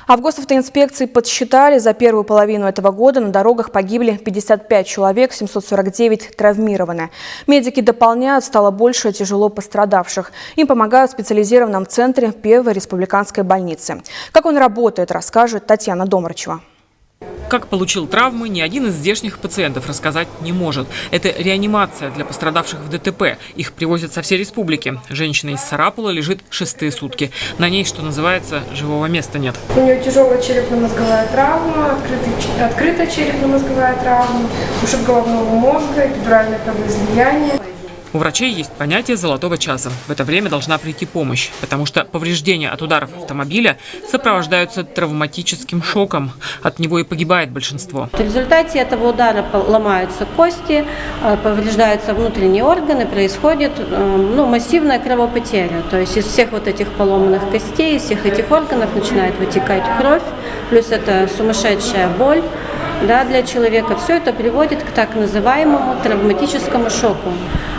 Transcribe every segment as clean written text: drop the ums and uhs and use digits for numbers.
А в госавтоинспекции подсчитали, за первую половину этого года на дорогах погибли 55 человек, 749 травмированы. Медики дополняют, стало больше тяжело пострадавших. Им помогают в специализированном центре Первой республиканской больницы. Как он работает, расскажет Татьяна Домрачева. Как получил травмы, ни один из здешних пациентов рассказать не может. Это реанимация для пострадавших в ДТП. Их привозят со всей республики. Женщина из Сарапула лежит 6-е сутки. На ней, что называется, живого места нет. У нее тяжелая черепно-мозговая травма, открытая черепно-мозговая травма, ушиб головного мозга, эпидуральное кровоизлияние. У врачей есть понятие золотого часа. В это время должна прийти помощь, потому что повреждения от ударов автомобиля сопровождаются травматическим шоком. От него и погибает большинство. В результате этого удара ломаются кости, повреждаются внутренние органы, происходит массивная кровопотеря. То есть из всех вот этих поломанных костей, из всех этих органов начинает вытекать кровь, плюс это сумасшедшая боль. Для человека все это приводит к так называемому травматическому шоку.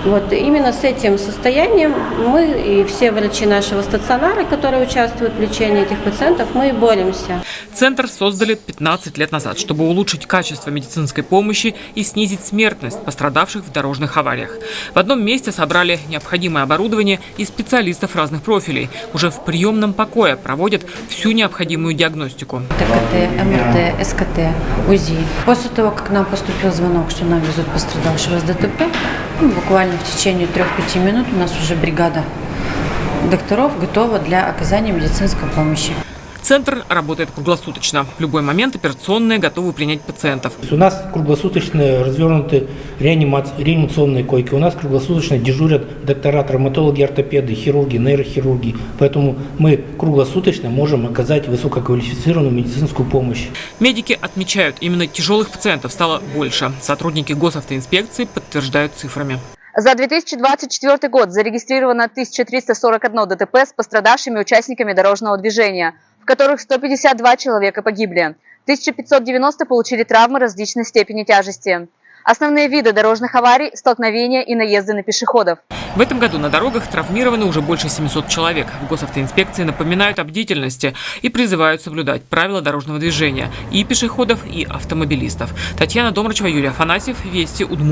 Вот именно с этим состоянием мы и все врачи нашего стационара, которые участвуют в лечении этих пациентов, мы и боремся. Центр создали 15 лет назад, чтобы улучшить качество медицинской помощи и снизить смертность пострадавших в дорожных авариях. В одном месте собрали необходимое оборудование и специалистов разных профилей. Уже в приемном покое проводят всю необходимую диагностику. КТ, МРТ, СКТ, УЗИ. После того, как нам поступил звонок, что нам везут пострадавшего с ДТП, буквально в течение 3-5 минут у нас уже бригада докторов готова для оказания медицинской помощи. Центр работает круглосуточно. В любой момент операционные готовы принять пациентов. У нас круглосуточно развернуты реанимационные койки. У нас круглосуточно дежурят доктора, травматологи, ортопеды, хирурги, нейрохирурги. Поэтому мы круглосуточно можем оказать высококвалифицированную медицинскую помощь. Медики отмечают, именно тяжелых пациентов стало больше. Сотрудники госавтоинспекции подтверждают цифрами. За 2024 год зарегистрировано 1341 ДТП с пострадавшими участниками дорожного движения, в которых 152 человека погибли. 1590 получили травмы различной степени тяжести. Основные виды дорожных аварий – столкновения и наезды на пешеходов. В этом году на дорогах травмировано уже больше 700 человек. В госавтоинспекции напоминают о бдительности и призывают соблюдать правила дорожного движения и пешеходов, и автомобилистов. Татьяна Домрачева, Юрий Афанасьев, Вести, Удмуртия.